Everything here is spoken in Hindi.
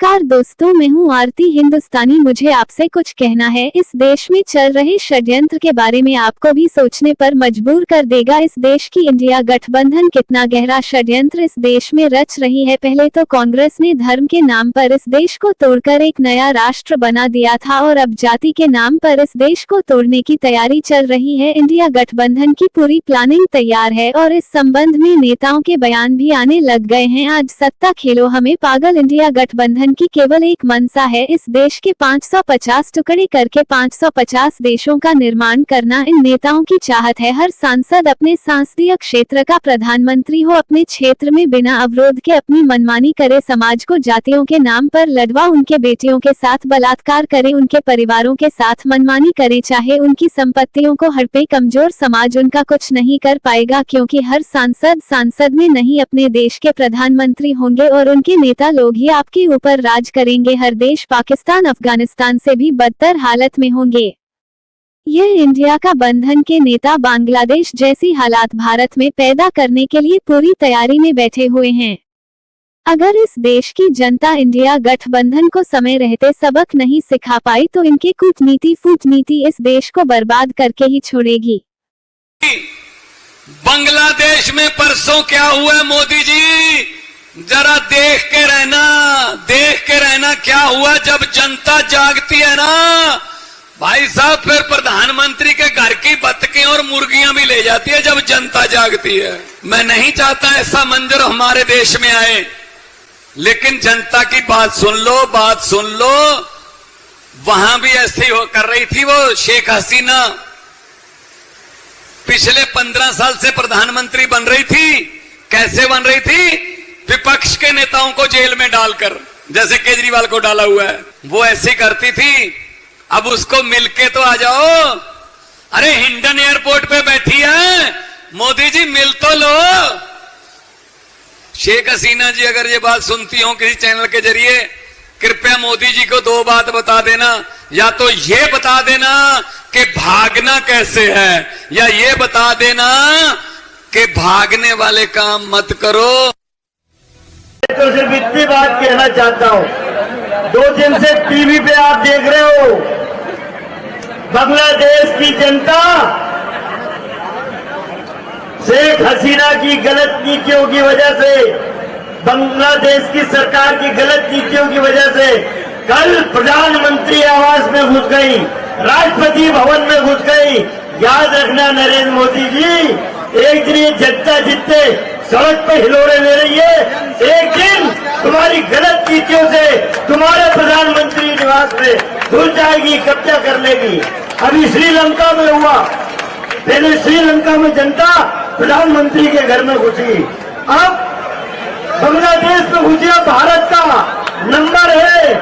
नमस्कार दोस्तों, मैं हूं आरती हिंदुस्तानी। मुझे आपसे कुछ कहना है। इस देश में चल रहे षड्यंत्र के बारे में आपको भी सोचने पर मजबूर कर देगा। इस देश की इंडिया गठबंधन कितना गहरा षड्यंत्र इस देश में रच रही है। पहले तो कांग्रेस ने धर्म के नाम पर इस देश को तोड़कर एक नया राष्ट्र बना दिया था और अब जाति के नाम पर इस देश को तोड़ने की तैयारी चल रही है। इंडिया गठबंधन की पूरी प्लानिंग तैयार है और इस संबंध में नेताओं के बयान भी आने लग गए हैं। आज सत्ता खेलो हमें पागल। इंडिया गठबंधन की केवल एक मंशा है, इस देश के 550 टुकड़े करके 550 देशों का निर्माण करना। इन नेताओं की चाहत है हर सांसद अपने संसदीय क्षेत्र का प्रधानमंत्री हो, अपने क्षेत्र में बिना अवरोध के अपनी मनमानी करे, समाज को जातियों के नाम पर लड़वा, उनके बेटियों के साथ बलात्कार करे, उनके परिवारों के साथ मनमानी करे, चाहे उनकी संपत्तियों को हड़पे। कमजोर समाज उनका कुछ नहीं कर पाएगा, क्योंकि हर सांसद में नहीं अपने देश के प्रधानमंत्री होंगे और उनके नेता लोग ही आपके ऊपर राज करेंगे। हर देश पाकिस्तान अफगानिस्तान से भी बदतर हालत में होंगे। यह इंडिया का बंधन के नेता बांग्लादेश जैसी हालात भारत में पैदा करने के लिए पूरी तैयारी में बैठे हुए हैं। अगर इस देश की जनता इंडिया गठबंधन को समय रहते सबक नहीं सिखा पाई तो इनकी कूटनीति इस देश को बर्बाद करके ही छोड़ेगी। बांग्लादेश में परसों क्या हुआ मोदी जी, जरा देख के रहना क्या हुआ। जब जनता जागती है ना भाई साहब, फिर प्रधानमंत्री के घर की बत्तखें और मुर्गियां भी ले जाती है जब जनता जागती है। मैं नहीं चाहता ऐसा मंजर हमारे देश में आए, लेकिन जनता की बात सुन लो। वहां भी ऐसे ही कर रही थी वो शेख हसीना, पिछले 15 साल से प्रधानमंत्री बन रही थी। कैसे बन रही थी? विपक्ष के नेताओं को जेल में डालकर, जैसे केजरीवाल को डाला हुआ है, वो ऐसी करती थी। अब उसको मिलके तो आ जाओ। अरे हिंडन एयरपोर्ट पे बैठी है, मोदी जी मिल तो लो। शेख हसीना जी अगर ये बात सुनती हो किसी चैनल के जरिए, कृपया मोदी जी को 2 बात बता देना। या तो ये बता देना कि भागना कैसे है, या ये बता देना कि भागने वाले काम मत करो। तो सिर्फ इतनी बात कहना चाहता हूं, 2 दिन से टीवी पे आप देख रहे हो, बांग्लादेश की जनता शेख हसीना की गलत नीतियों की वजह से, बांग्लादेश की सरकार की गलत नीतियों की वजह से कल प्रधानमंत्री आवास में घुस गई, राष्ट्रपति भवन में घुस गई। याद रखना नरेंद्र मोदी जी, एक दिन ये जनता जितने सड़क पे हिलोड़े ले रही है, एक दिन तुम्हारी गलत नीतियों से तुम्हारे प्रधानमंत्री निवास में घुस जाएगी, कब्जा कर लेगी। अभी श्रीलंका में हुआ, पहले श्रीलंका में जनता प्रधानमंत्री के घर में घुसी, अब बांग्लादेश में घुसी। भारत का नंबर है